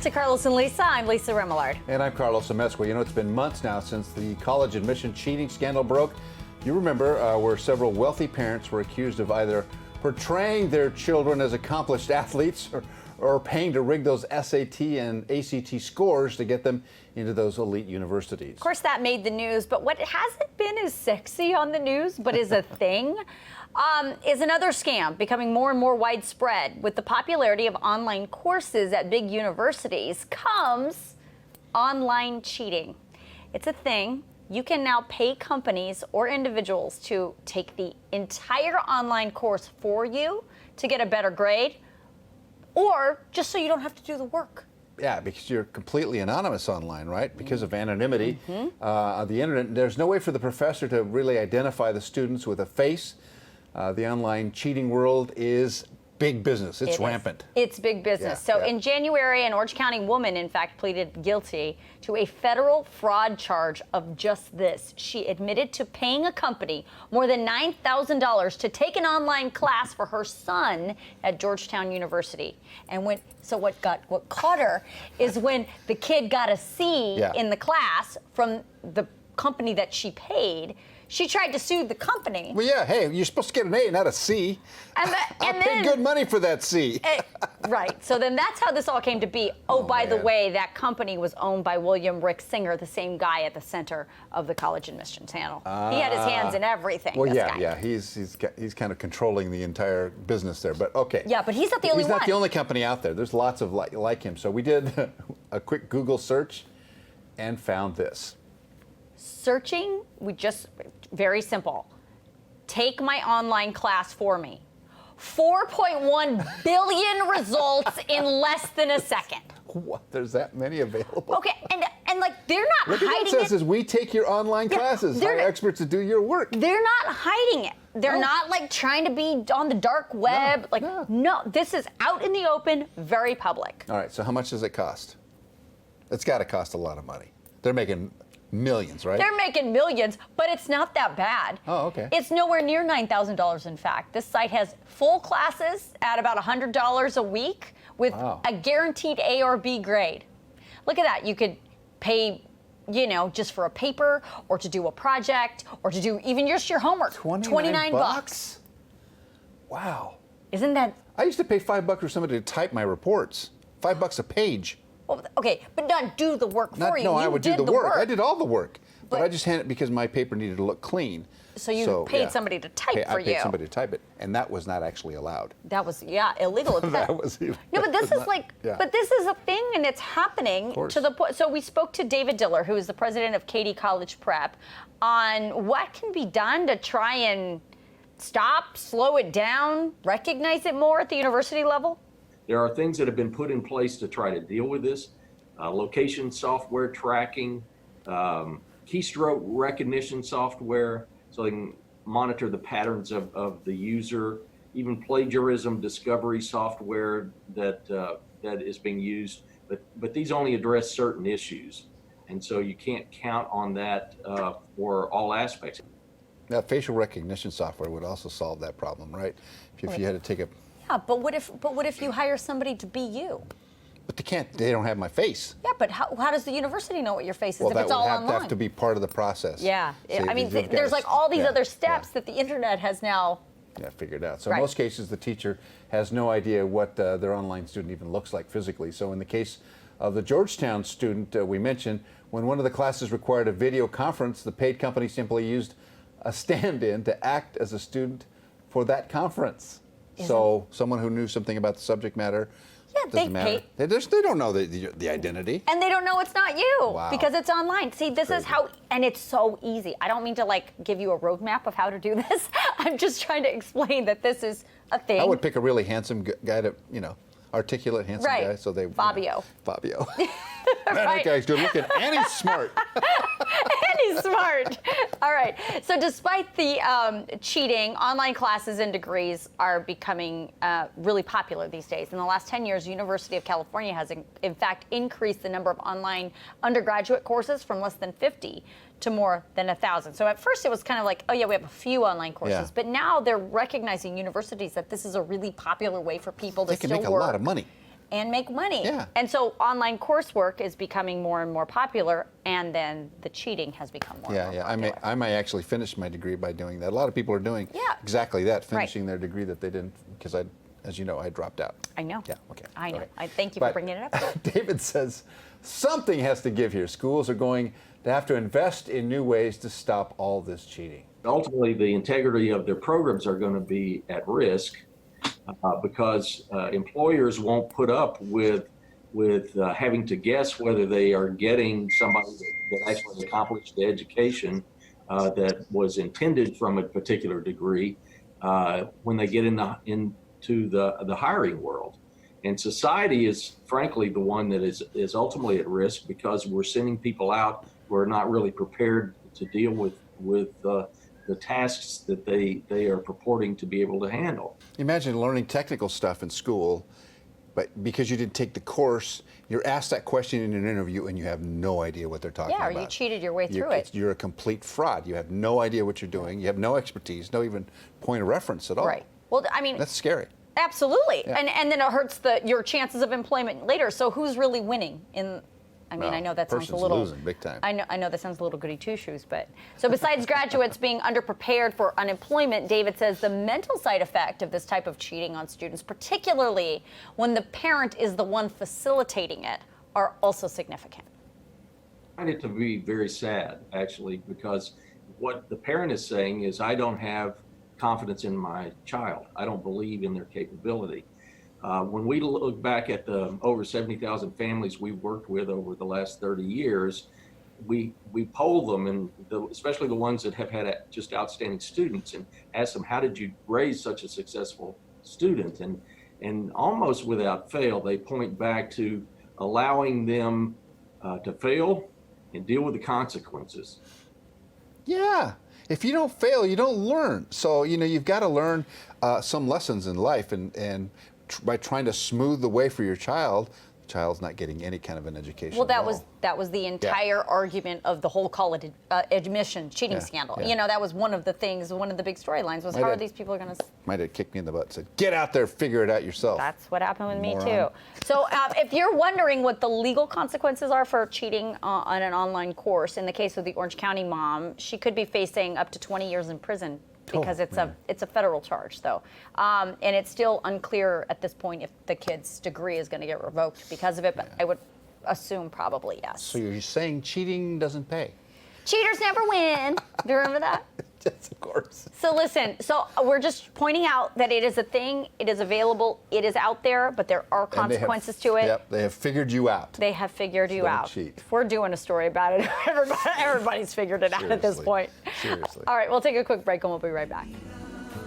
to Carlos and Lisa. I'm Lisa Remillard. And I'm Carlos Amesqua. You know, it's been months now since the college admission cheating scandal broke. You remember where several wealthy parents were accused of either portraying their children as accomplished athletes or paying to rig those SAT and ACT scores to get them into those elite universities. Of course, that made the news, but what hasn't been as sexy on the news, but is a thing, is another scam becoming more and more widespread. With the popularity of online courses at big universities comes online cheating. It's a thing. You can now pay companies or individuals to take the entire online course for you to get a better grade, or just so you don't have to do the work. Yeah, because you're completely anonymous online, right? Because of anonymity on the internet. There's no way for the professor to really identify the students with a face. The online cheating world is big business. It's rampant. It's big business. In January, an Orange County woman, in fact, pleaded guilty to a federal fraud charge of just this. She admitted to paying a company more than $9,000 to take an online class for her son at Georgetown University. And what caught her is when the kid got a C in the class from the company that she paid. She tried to sue the company. Well, yeah, hey, you're supposed to get an A, not a C. I paid good money for that C. Right. So then that's how this all came to be. Oh, by the way, that company was owned by William Rick Singer, the same guy at the center of the college admissions scandal. He had his hands in everything. Well, this guy. yeah, he's kind of controlling the entire business there. But okay. Yeah, but he's not the only one. He's not the only company out there. There's lots of like him. So we did a quick Google search and found this. Searching, very simple. Take my online class for me. 4.1 billion results in less than a second. What? There's that many available? Okay, and like they're not Look hiding at what it says is we take your online classes. Hire experts to do your work. They're not hiding it. They're not like trying to be on the dark web. No, this is out in the open, very public. All right, so how much does it cost? It's got to cost a lot of money. They're making millions, right? They're making millions, but it's not that bad. Oh, okay. It's nowhere near $9,000, in fact. This site has full classes at about $100 a week with a guaranteed A or B grade. Look at that. You could pay, just for a paper or to do a project or to do even just your homework. 29 bucks? Wow. Isn't that? I used to pay $5 for somebody to type my reports. $5 a page. Well, okay, but not do the work for you. No, I would do the work. I did all the work. But I just had it because my paper needed to look clean. So you paid somebody to type for you. I paid somebody to type it, and that was not actually allowed. That was, illegal. That was illegal. No, but this is but this is a thing, and it's happening to the point. So we spoke to David Dillard, who is the president of KD College Prep, on what can be done to try and stop, slow it down, recognize it more at the university level. There are things that have been put in place to try to deal with this. Location software tracking, keystroke recognition software, so they can monitor the patterns of the user, even plagiarism discovery software that is being used. But these only address certain issues. And so you can't count on that for all aspects. Now, facial recognition software would also solve that problem, right? If you had to take a... Yeah, but what if you hire somebody to be you? But they don't have my face. Yeah, but how does the university know what your face is if it's all online? Well, that would have to be part of the process. Yeah, I mean, there's like all these other steps that the internet has now figured out. So in most cases, the teacher has no idea what their online student even looks like physically. So in the case of the Georgetown student we mentioned, when one of the classes required a video conference, the paid company simply used a stand-in to act as a student for that conference. So someone who knew something about the subject matter, doesn't matter. They don't know the identity. And they don't know it's not you because it's online. See, this Crazy. is how, and it's so easy. I don't mean to give you a roadmap of how to do this. I'm just trying to explain that this is a thing. I would pick a really handsome guy to, articulate, handsome guy. So they Fabio. Fabio. That guy's good looking and he's smart. And he's smart. All right. So despite the cheating, online classes and degrees are becoming really popular these days. In the last 10 years, University of California has, in fact, increased the number of online undergraduate courses from less than 50 to more than 1,000. So at first it was kind of like, oh yeah, we have a few online courses, but now they're recognizing universities that this is a really popular way for people to still work. They can make a lot of money. and make money. Yeah. And so online coursework is becoming more and more popular, and then the cheating has become more and more popular. I may actually finish my degree by doing that. A lot of people are doing exactly that, finishing their degree that they didn't, because as you know, I dropped out. I know. Yeah, okay. I know. Okay. I thank you for bringing it up. David says something has to give here. Schools are going to have to invest in new ways to stop all this cheating. Ultimately, the integrity of their programs are going to be at risk because employers won't put up with having to guess whether they are getting somebody that actually accomplished the education that was intended from a particular degree when they get into the hiring world. And society is frankly the one that is ultimately at risk because we're sending people out who are not really prepared to deal with the tasks that they are purporting to be able to handle. Imagine learning technical stuff in school, but because you didn't take the course, you're asked that question in an interview and you have no idea what they're talking about. Yeah, or you cheated your way through it. You're a complete fraud. You have no idea what you're doing. You have no expertise, no even point of reference at all. Right. Well, I mean, that's scary. Absolutely. Yeah. And then it hurts your chances of employment later. So who's really winning in? I mean, I know that sounds a little losing big time. I know that sounds a little goody two shoes, but so besides graduates being underprepared for unemployment, David says the mental side effect of this type of cheating on students, particularly when the parent is the one facilitating it, are also significant. I find it to be very sad, actually, because what the parent is saying is, I don't have confidence in my child. I don't believe in their capability. When we look back at the over 70,000 families we've worked with over the last 30 years, we poll them, and especially the ones that have had just outstanding students, and ask them, how did you raise such a successful student? And almost without fail, they point back to allowing them to fail and deal with the consequences. Yeah. If you don't fail, you don't learn. So, you've got to learn some lessons in life, and by trying to smooth the way for your child, the child's not getting any kind of an education. Well, that was the entire argument of the whole college admission cheating scandal. Yeah. That was one of the things, one of the big storylines was how are these people going to... My dad kicked me in the butt and said, get out there, figure it out yourself. That's what happened with Moron. me too. So if you're wondering what the legal consequences are for cheating on an online course, in the case of the Orange County mom, she could be facing up to 20 years in prison because it's a federal charge, though. And it's still unclear at this point if the kid's degree is going to get revoked because of it, but I would assume probably yes. So you're saying cheating doesn't pay? Cheaters never win. Do you remember that? Yes, of course. So listen, we're just pointing out that it is a thing, it is available, it is out there, but there are consequences to it. Yep, they have figured you out. They have figured you out. Cheat. If we're doing a story about it, everybody's figured it out at this point. Seriously. All right, we'll take a quick break and we'll be right back.